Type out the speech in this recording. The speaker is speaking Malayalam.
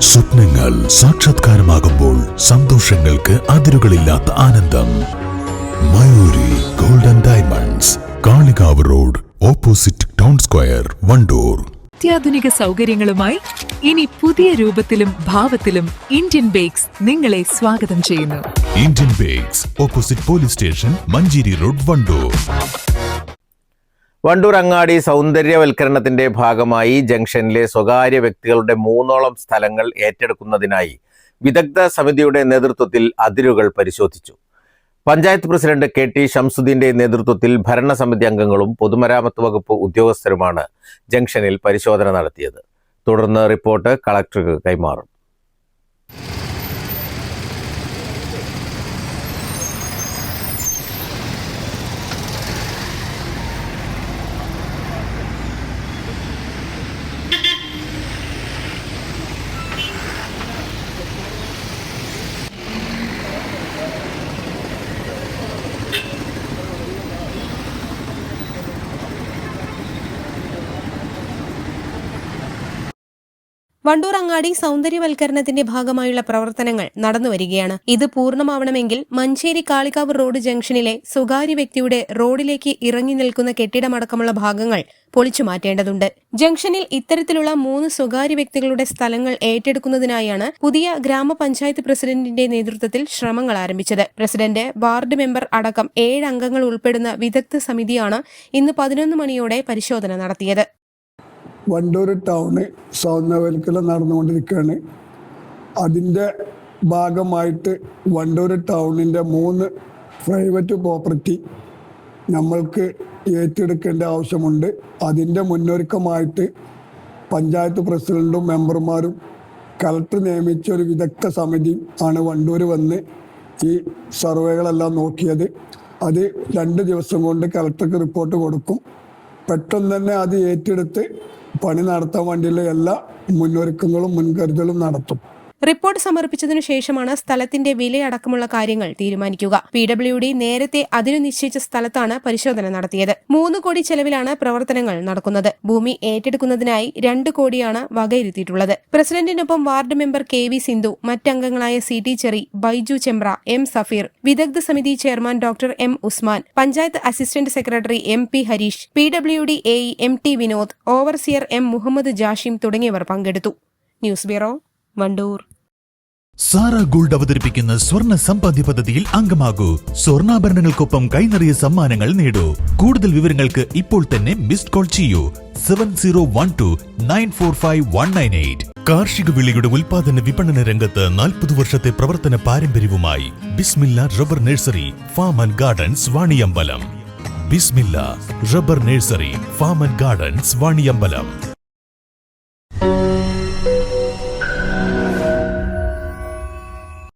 സ്വപ്നങ്ങൾ സാക്ഷാത്കാരമാകുമ്പോൾ സന്തോഷങ്ങൾക്ക് അതിരുകളില്ലാത്ത ആനന്ദം. Mayuri golden diamonds, Kalikavu road, opposite town square, Wandoor. അത്യാധുനിക സൗകര്യങ്ങളുമായി ഇനി പുതിയ രൂപത്തിലും ഭാവത്തിലും ഇന്ത്യൻ ബേക്സ് നിങ്ങളെ സ്വാഗതം ചെയ്യുന്നു. Indian bakes, opposite police station, Manjeri road, Wandoor. Wandoor അങ്ങാടി സൗന്ദര്യവൽക്കരണത്തിന്റെ ഭാഗമായി ജംഗ്ഷനിലെ സ്വകാര്യ വ്യക്തികളുടെ 3ഓളം സ്ഥലങ്ങൾ ഏറ്റെടുക്കുന്നതിനായി വിദഗ്ധ സമിതിയുടെ നേതൃത്വത്തിൽ അതിരുകൾ പരിശോധിച്ചു. പഞ്ചായത്ത് പ്രസിഡന്റ് KT ഷംസുദ്ദീന്റെ നേതൃത്വത്തിൽ ഭരണസമിതി അംഗങ്ങളും പൊതുമരാമത്ത് വകുപ്പ് ഉദ്യോഗസ്ഥരുമാണ് ജംഗ്ഷനിൽ പരിശോധന നടത്തിയത്. തുടർന്ന് റിപ്പോർട്ട് കളക്ടർക്ക് കൈമാറും. വണ്ടൂർ അങ്ങാടി സൗന്ദര്യവൽക്കരണത്തിന്റെ ഭാഗമായുള്ള പ്രവർത്തനങ്ങൾ നടന്നുവരികയാണ്. ഇത് പൂർണ്ണമാവണമെങ്കിൽ മഞ്ചേരി കാളികാവ് റോഡ് ജംഗ്ഷനിലെ സ്വകാര്യ വ്യക്തിയുടെ റോഡിലേക്ക് ഇറങ്ങി നിൽക്കുന്ന കെട്ടിടമടക്കമുള്ള ഭാഗങ്ങൾ പൊളിച്ചു മാറ്റേണ്ടതുണ്ട്. ജംഗ്ഷനിൽ ഇത്തരത്തിലുള്ള 3 സ്വകാര്യ വ്യക്തികളുടെ സ്ഥലങ്ങൾ ഏറ്റെടുക്കുന്നതിനായാണ് പുതിയ ഗ്രാമപഞ്ചായത്ത് പ്രസിഡന്റിന്റെ നേതൃത്വത്തിൽ ശ്രമങ്ങൾ ആരംഭിച്ചത്. പ്രസിഡന്റ്, വാർഡ് മെമ്പർ അടക്കം 7 അംഗങ്ങൾ ഉൾപ്പെടുന്ന വിദഗ്ധ സമിതിയാണ് ഇന്ന് 11 മണിയോടെ പരിശോധന നടത്തിയത്. വണ്ടൂർ ടൗണ് സൗന്ദര്യവൽക്കരണം നടന്നുകൊണ്ടിരിക്കുകയാണ്. അതിൻ്റെ ഭാഗമായിട്ട് വണ്ടൂർ ടൗണിൻ്റെ 3 പ്രൈവറ്റ് പ്രോപ്പർട്ടി നമ്മൾക്ക് ഏറ്റെടുക്കേണ്ട ആവശ്യമുണ്ട്. അതിൻ്റെ മുന്നൊരുക്കമായിട്ട് പഞ്ചായത്ത് പ്രസിഡന്റും മെമ്പർമാരും കളക്ടർ നിയമിച്ച ഒരു വിദഗ്ധ സമിതി ആണ് വണ്ടൂർ വന്ന് ഈ സർവേകളെല്ലാം നോക്കിയത്. അത് 2 ദിവസം കൊണ്ട് കളക്ടർക്ക് റിപ്പോർട്ട് കൊടുക്കും. പെട്ടെന്ന് തന്നെ അത് ഏറ്റെടുത്ത് പണി നടത്താൻ വേണ്ടിയുള്ള എല്ലാ മുന്നൊരുക്കങ്ങളും മുൻകരുതലും നടത്തും. റിപ്പോർട്ട് സമർപ്പിച്ചതിനു ശേഷമാണ് സ്ഥലത്തിന്റെ വിലയടക്കമുള്ള കാര്യങ്ങൾ തീരുമാനിക്കുക. PWD നേരത്തെ അതിനു നിശ്ചയിച്ച സ്ഥലത്താണ് പരിശോധന നടത്തിയത്. 3 കോടി ചെലവിലാണ് പ്രവർത്തനങ്ങൾ നടക്കുന്നത്. ഭൂമി ഏറ്റെടുക്കുന്നതിനായി 2 കോടിയാണ് വകയിരുത്തിയിട്ടുള്ളത്. പ്രസിഡന്റിനൊപ്പം വാർഡ് മെമ്പർ KV സിന്ധു, മറ്റംഗങ്ങളായ CT Cherry, Baiju Chembra, M Safeer, വിദഗ്ധ സമിതി chairman doctor M Usman, panchayat assistant secretary MP Harish, PWD AE MT Vinod, overseer M Muhammad Jashim തുടങ്ങിയവർ പങ്കെടുത്തു. News bureau, Vandoor. Sara gold അവതരിപ്പിക്കുന്ന സ്വർണ്ണ സമ്പാദ്യ പദ്ധതിയിൽ അംഗമാകൂ. സ്വർണ്ണാഭരണങ്ങൾക്കൊപ്പം കൈനിറിയ സമ്മാനങ്ങൾ നേടൂ. കൂടുതൽ വിവരങ്ങൾക്ക് ഇപ്പോൾ തന്നെ മിസ്ഡ് കോൾ ചെയ്യൂ 7012945198. കാർഷിക വിളയുടെ ഉൽപാദന വിപണന രംഗത്ത് 40 വർഷത്തെ പ്രവർത്തന പാരമ്പര്യവുമായി Bismillah rubber nursery, farm and gardens, Vaniyambalam. Bismillah rubber nursery, farm and gardens, Vaniyambalam.